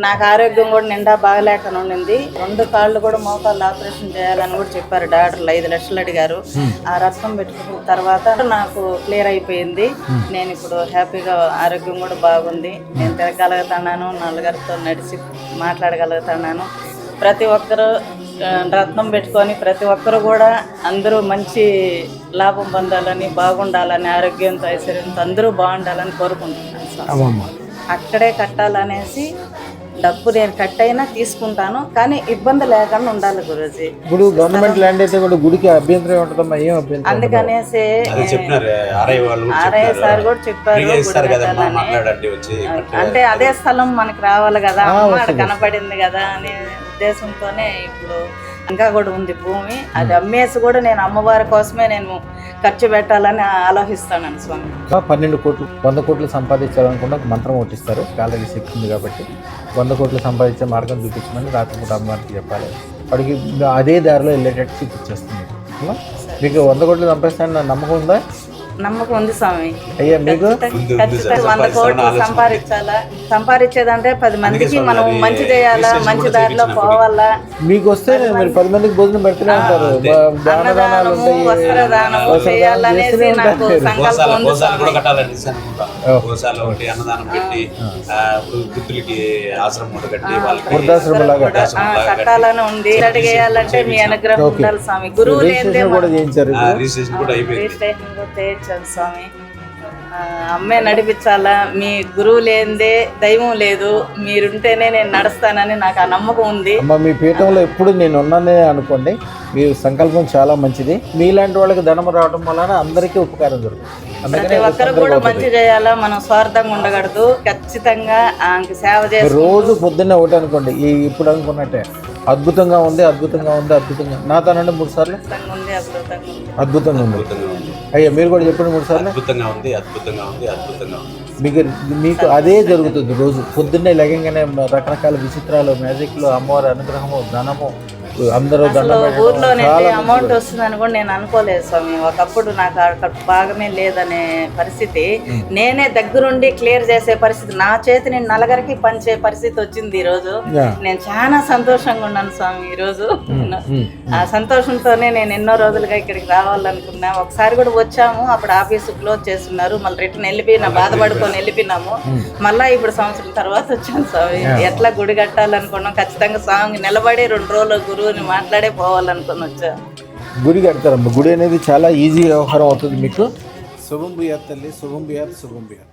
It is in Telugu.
నాకు ఆరోగ్యం కూడా నిండా బాగలేకనే ఉండింది. 2 కాళ్ళు కూడా మోకాళ్ళు ఆపరేషన్ చేయాలని కూడా చెప్పారు డాక్టర్లు. 5 లక్షలు అడిగారు. ఆ రక్తం పెట్టుకున్న తర్వాత నాకు క్లియర్ అయిపోయింది. నేను ఇప్పుడు హ్యాపీగా ఆరోగ్యం కూడా బాగుంది. నేను తిరగలుగుతున్నాను, నలుగురితో నడిచి మాట్లాడగలుగుతున్నాను. ప్రతి ఒక్కరూ రత్నం పెట్టుకొని ప్రతి ఒక్కరు కూడా అందరూ మంచి లాభం పొందాలని, బాగుండాలని, ఆరోగ్యంతో ఐశ్వర్యంతో అందరూ బాగుండాలని కోరుకుంటున్నాను సార్. అక్కడే కట్టాలనేసి డబ్బు నేను కట్టైనా తీసుకుంటాను, కానీ ఇబ్బంది లేకుండా ఉండాలి గురూజీ. ఇప్పుడు గవర్నమెంట్ ల్యాండ్ అయితే కూడా గుడికి అభ్యంతరం ఉంటుందమ్మా, ఏం అభ్యంతరం? అందుకనేసి ఆర్ఐ సార్ కూడా చెప్పారు అంటే అదే స్థలం మనకి రావాలి కదా, అక్కడ కనపడింది కదా అనే ఉద్దేశంతోనే ఇప్పుడు ఇంకా కూడా ఉంది భూమి. అది అమ్మేసి కూడా నేను అమ్మవారి కోసమే నేను ఖర్చు పెట్టాలని ఆలోచిస్తాను స్వామి. 12 కోట్లు 100 కోట్లు సంపాదించాలనుకున్న మంత్రం ఓటిస్తారు. ఆల్రెడీ శక్తి ఉంది కాబట్టి 100 కోట్లు సంపాదించే మార్గం చూపించమని రాత్రిపూట అమ్మవారికి చెప్పాలి. వాడికి అదే దారిలో వెళ్ళేటట్టు చూపించేస్తుంది. మీకు 100 కోట్లు సంపాదిస్తానని నమ్మకం ఉందా? నమ్మకం ఉంది స్వామి. అయ్యా మీకు ఖచ్చితంగా 100 కోట్లు సంపాదించేదంటే 10 మందికి మనం మంచి చేయాలా, మంచి దారిలో పోవాలా. మీకు వస్తే మీరు 10 మందికి భోజనం పెడుతూనే ఉంటారు. అన్నదానము, వస్త్రదానము చేయాలనేసి నాకు సంకల్పం ఉంది స్వామి. కట్టాలని ఉంది. అడిగేయాలంటే మీ అనుగ్రహం ఉండాలి స్వామి. గురువు లేదే రిజిస్ట్రేషన్ కూడా చేయొచ్చు స్వామి. అమ్మే నడిపించాలా, మీ గురువు లేనిదే దైవం లేదు, మీరుంటేనే నేను నడుస్తానని నాకు ఆ నమ్మకం ఉంది. మీ పీఠంలో ఎప్పుడు నేను ఉన్నానే అనుకోండి. మీ సంకల్పం చాలా మంచిది. మీలాంటి వాళ్ళకి ధనం రావడం వలన అందరికీ ఉపకారం జరుగుతుంది. ప్రతి ఒక్కరు కూడా మంచి చేయాలా, మనం స్వార్థంగా ఉండకూడదు. ఖచ్చితంగా ఆమెకి సేవ చేసి రోజు పొద్దున్నే ఒకటి అనుకోండి, ఇప్పుడు అనుకున్నట్టే అద్భుతంగా ఉంది, అద్భుతంగా ఉంది, అద్భుతంగా నాతోనండి 3 సార్లు అద్భుతంగా ఉంది. అయ్యా మీరు కూడా చెప్పండి 3 సార్లు అద్భుతంగా ఉంది, అద్భుతంగా ఉంది, అద్భుతంగా ఉంది. మీకు అదే జరుగుతుంది. రోజు పొద్దున్నే లెగంగానే రకరకాల విచిత్రాలు, మ్యాజిక్లు, అమ్మవారి అనుగ్రహము, ధనము, అందరూ ఊర్లో అమౌంట్ వస్తుందని కూడా నేను అనుకోలేదు స్వామి. ఒకప్పుడు నాకు అక్కడ భాగమే లేదనే పరిస్థితి, నేనే దగ్గరుండి క్లియర్ చేసే పరిస్థితి, నా చేతిని నలుగురికి పంచే పరిస్థితి వచ్చింది ఈ రోజు. నేను చాలా సంతోషంగా ఉన్నాను స్వామి ఈ రోజు. ఆ సంతోషంతోనే నేను ఎన్నో రోజులుగా ఇక్కడికి రావాలనుకున్నా. ఒకసారి కూడా వచ్చాము, అప్పుడు ఆఫీసు క్లోజ్ చేస్తున్నారు. మళ్ళీ రిటర్న్ వెళ్ళిపోయినా, బాధపడుకొని వెళ్ళిపోయినాము. మళ్ళా ఇప్పుడు సంవత్సరం తర్వాత వచ్చాను స్వామి. ఎట్లా గుడి కట్టాలనుకున్నాం, ఖచ్చితంగా స్వామి నిలబడి 2 రోజులు గురువుని మాట్లాడే పోవాలనుకుని వచ్చా. గుడి కడతారమ్మ. గుడి అనేది చాలా ఈజీ వ్యవహారం అవుతుంది మీకు. శుభం భూయాత్ తల్లి, శుభం భూయాత్, శుభం భూయాత్.